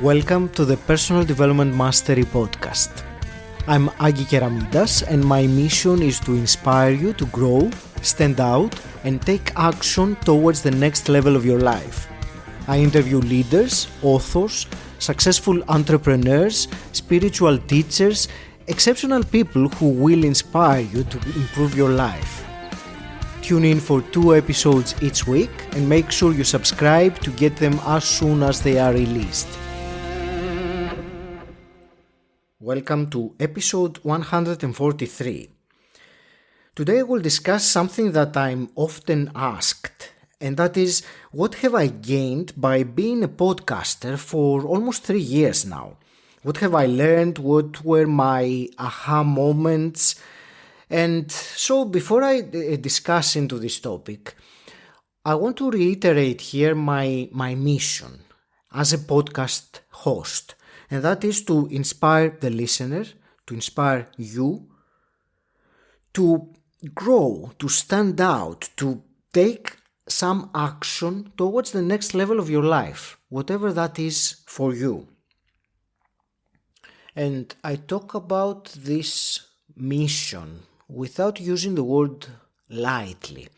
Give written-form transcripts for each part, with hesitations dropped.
Welcome to the Personal Development Mastery Podcast. I'm 𝗍𝗂𝘂𝗋𝗋 and my mission is to inspire you to grow, stand out, and take action towards the next level of your life. I interview leaders, authors, successful entrepreneurs, spiritual teachers, exceptional people who will inspire you to improve your life. Tune in for 2 episodes each week and make sure you subscribe to get them as soon as they are released. Welcome to episode 143. Today I will discuss something that I'm often asked, and that is, what have I gained by being a podcaster for almost 3 years now? What have I learned? What were my aha moments? And so before I discuss into this topic, I want to reiterate here my mission as a podcast host. And that is to inspire the listener, to inspire you, to grow, to stand out, to take some action towards the next level of your life, whatever that is for you. And I talk about this mission without using the word lightly.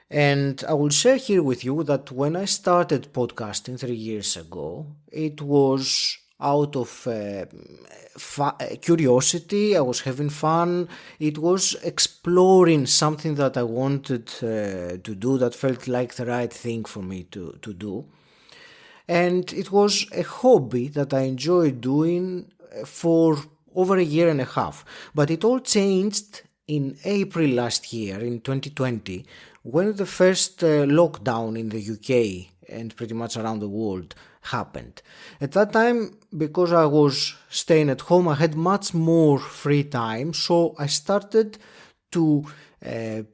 And I will share here with you that when I started podcasting 3 years ago, it was out of curiosity. I was having fun. It was exploring something that I wanted to do, that felt like the right thing for me to do. And it was a hobby that I enjoyed doing for over a year and a half. But it all changed in April last year, in 2020, when the first lockdown in the UK and pretty much around the world happened. At that time, because I was staying at home, I had much more free time, so I started to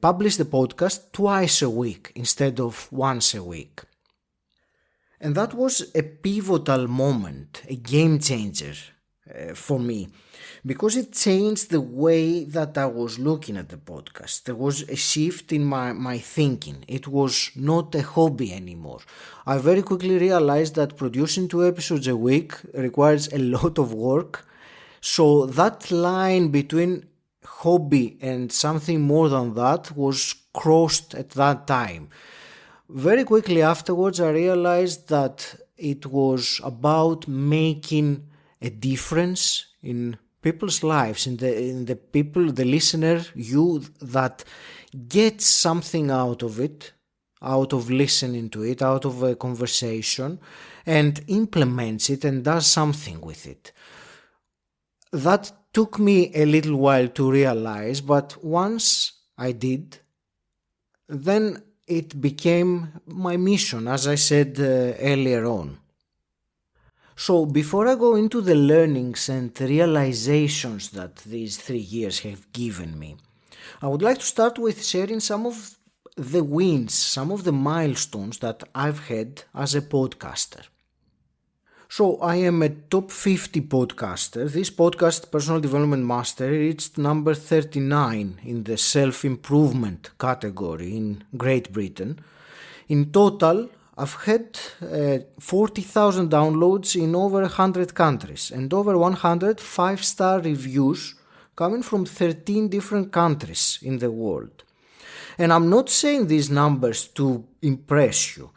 publish the podcast twice a week instead of once a week. And that was a pivotal moment, a game changer for me, because it changed the way that I was looking at the podcast. There was a shift in my thinking. It was not a hobby anymore. I very quickly realized that producing 2 episodes a week requires a lot of work. So that line between hobby and something more than that was crossed at that time. Very quickly afterwards, I realized that it was about making a difference in people's lives, in the people, the listener, you, that gets something out of it, out of listening to it, out of a conversation, and implements it and does something with it. That took me a little while to realize, but once I did, then it became my mission, as I said earlier on. So before I go into the learnings and realizations that these 3 years have given me, I would like to start with sharing some of the wins, some of the milestones that I've had as a podcaster. So I am a top 50 podcaster. This podcast, Personal Development Mastery, reached number 39 in the self-improvement category in Great Britain. In total, I've had 40,000 downloads in over 100 countries and over 100 5-star reviews coming from 13 different countries in the world. And I'm not saying these numbers to impress you.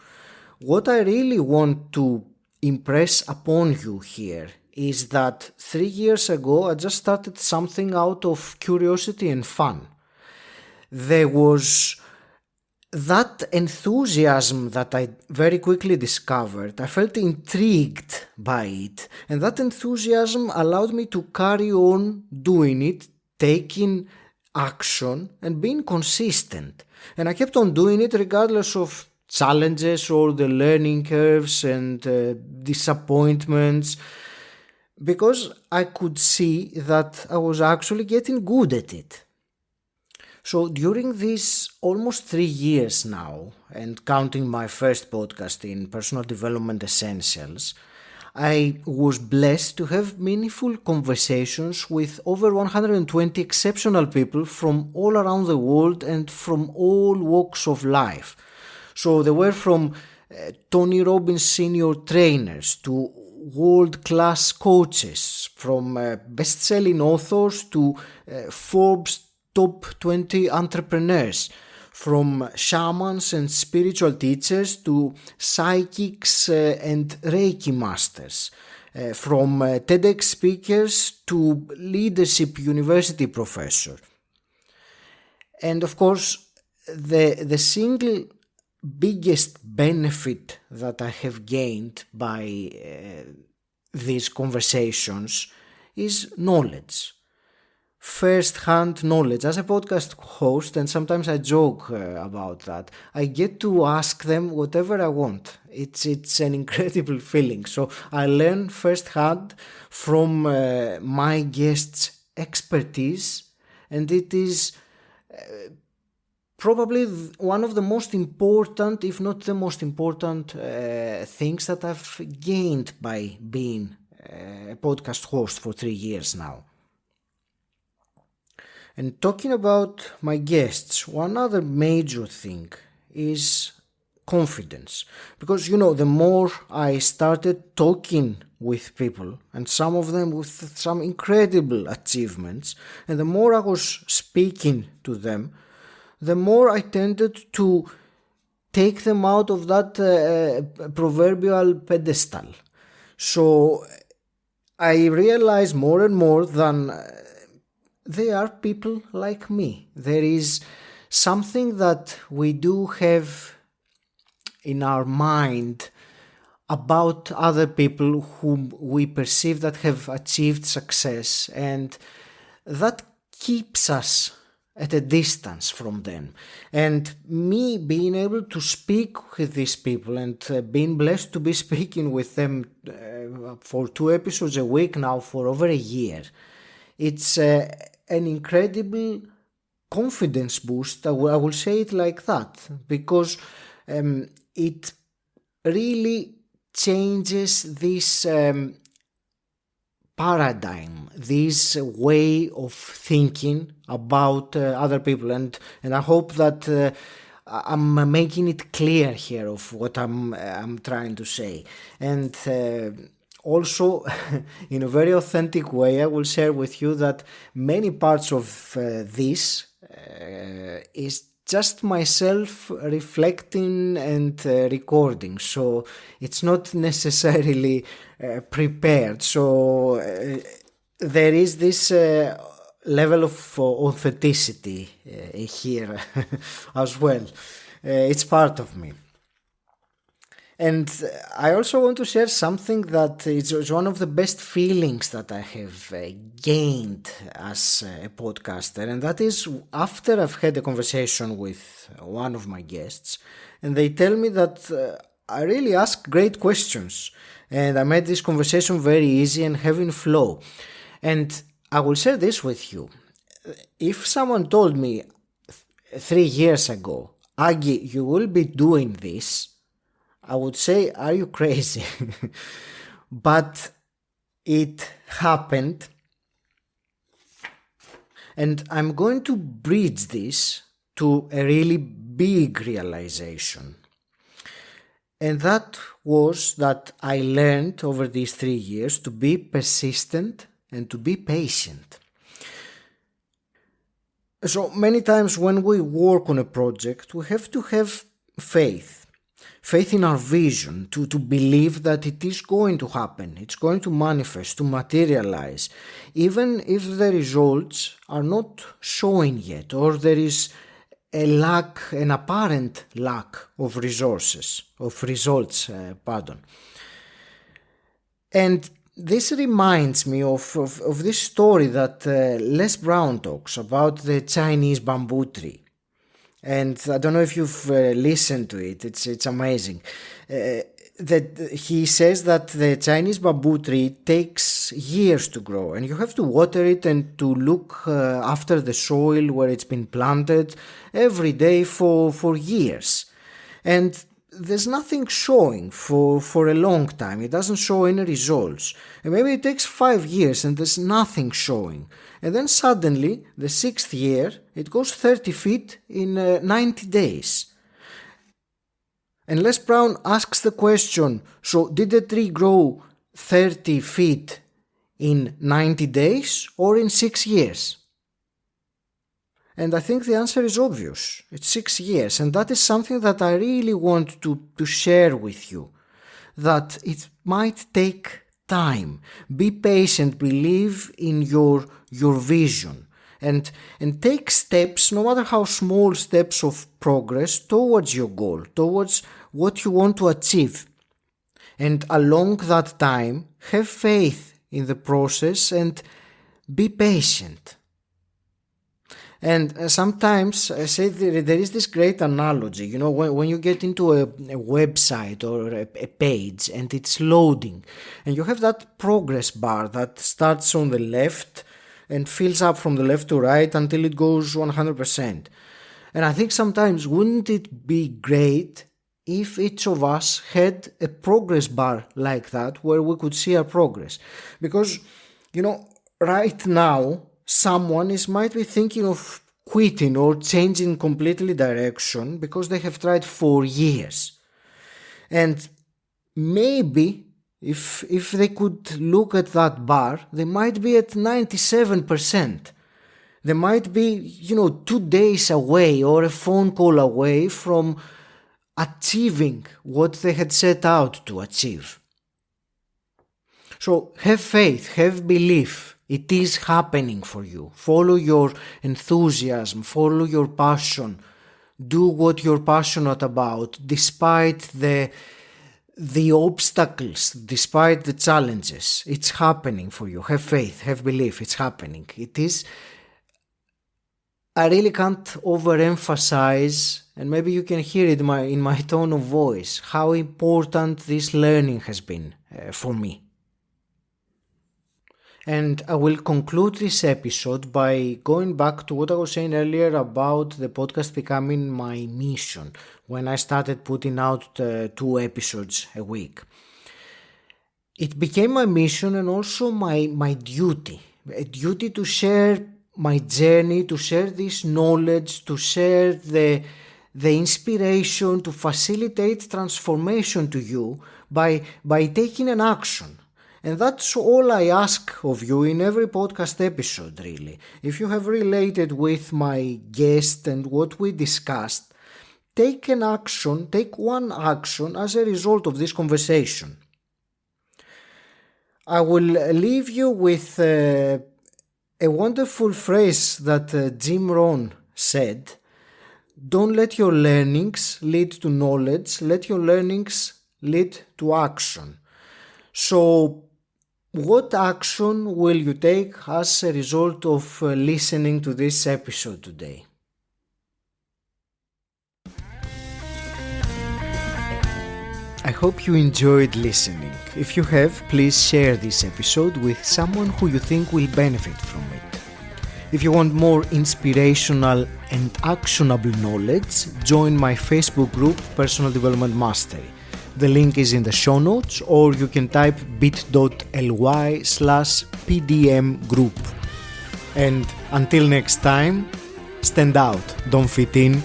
What I really want to impress upon you here is that 3 years ago I just started something out of curiosity and fun. There was that enthusiasm that I very quickly discovered. I felt intrigued by it, and that enthusiasm allowed me to carry on doing it, taking action and being consistent. And I kept on doing it regardless of challenges or the learning curves and disappointments, because I could see that I was actually getting good at it. So during these almost 3 years now, and counting my first podcast in Personal Development Essentials, I was blessed to have meaningful conversations with over 120 exceptional people from all around the world and from all walks of life. So they were from Tony Robbins senior trainers to world-class coaches, from best-selling authors to Forbes top 20 entrepreneurs, from shamans and spiritual teachers to psychics and Reiki masters, from TEDx speakers to leadership university professor. And of course, the single biggest benefit that I have gained by these conversations is knowledge. First-hand knowledge. As a podcast host, and sometimes I joke about that, I get to ask them whatever I want. It's an incredible feeling. So I learn first-hand from my guests' expertise, and it is probably one of the most important, if not the most important, things that I've gained by being a podcast host for 3 years now. And talking about my guests, one other major thing is confidence. Because, the more I started talking with people, and some of them with some incredible achievements, and the more I was speaking to them, the more I tended to take them out of that proverbial pedestal. So I realize more and more that they are people like me. There is something that we do have in our mind about other people whom we perceive that have achieved success, and that keeps us at a distance from them. And me being able to speak with these people and being blessed to be speaking with them for 2 episodes a week now for over a year, it's an incredible confidence boost. I will say it like that, because it really changes this paradigm, this way of thinking about other people, and I hope that I'm making it clear here of what I'm trying to say. And also, in a very authentic way, I will share with you that many parts of this is just myself reflecting and recording, so it's not necessarily prepared. So there is this level of authenticity here as well. It's part of me. And I also want to share something that is one of the best feelings that I have gained as a podcaster, and that is after I've had a conversation with one of my guests, and they tell me that I really ask great questions, and I made this conversation very easy and having flow. And I will share this with you. If someone told me 3 years ago, Agi, you will be doing this, I would say, are you crazy? But it happened. And I'm going to bridge this to a really big realization. And that was that I learned over these 3 years to be persistent and to be patient. So many times when we work on a project, we have to have faith in our vision, to believe that it is going to happen, it's going to manifest, to materialize, even if the results are not showing yet, or there is an apparent lack of results. And this reminds me of this story that Les Brown talks about the Chinese bamboo tree. And I don't know if you've listened to it. It's amazing. That he says that the Chinese bamboo tree takes years to grow, and you have to water it and to look after the soil where it's been planted every day for years. And there's nothing showing for a long time. It doesn't show any results. And maybe it takes 5 years and there's nothing showing. And then suddenly, the 6th year, it goes 30 feet in 90 days. And Les Brown asks the question, so did the tree grow 30 feet in 90 days or in 6 years? And I think the answer is obvious. It's 6 years. And that is something that I really want to share with you. That it might take time. Be patient. Believe in your vision. And take steps, no matter how small, steps of progress towards your goal, towards what you want to achieve. And along that time, have faith in the process and be patient. And sometimes I say there is this great analogy, you know, when you get into a website or a page and it's loading and you have that progress bar that starts on the left and fills up from the left to right until it goes 100%. And I think sometimes wouldn't it be great if each of us had a progress bar like that where we could see our progress? Because, you know, right now someone might be thinking of quitting or changing completely direction because they have tried for years. And maybe if they could look at that bar, they might be at 97%. They might be, 2 days away or a phone call away from achieving what they had set out to achieve. So have faith, have belief. It is happening for you. Follow your enthusiasm, follow your passion. Do what you're passionate about despite the obstacles, despite the challenges. It's happening for you. Have faith, have belief. It's happening. It is. I really can't overemphasize, and maybe you can hear it in my tone of voice, how important this learning has been for me. And I will conclude this episode by going back to what I was saying earlier about the podcast becoming my mission when I started putting out 2 episodes a week. It became my mission and also my duty, a duty to share my journey, to share this knowledge, to share the inspiration, to facilitate transformation to you by taking an action. And that's all I ask of you in every podcast episode, really. If you have related with my guest and what we discussed, take an action, take one action as a result of this conversation. I will leave you with a wonderful phrase that Jim Rohn said. Don't let your learnings lead to knowledge, let your learnings lead to action. So, what action will you take as a result of listening to this episode today? I hope you enjoyed listening. If you have, please share this episode with someone who you think will benefit from it. If you want more inspirational and actionable knowledge, join my Facebook group, Personal Development Mastery. The link is in the show notes, or you can type bit.ly/PDM group. And until next time, stand out, don't fit in,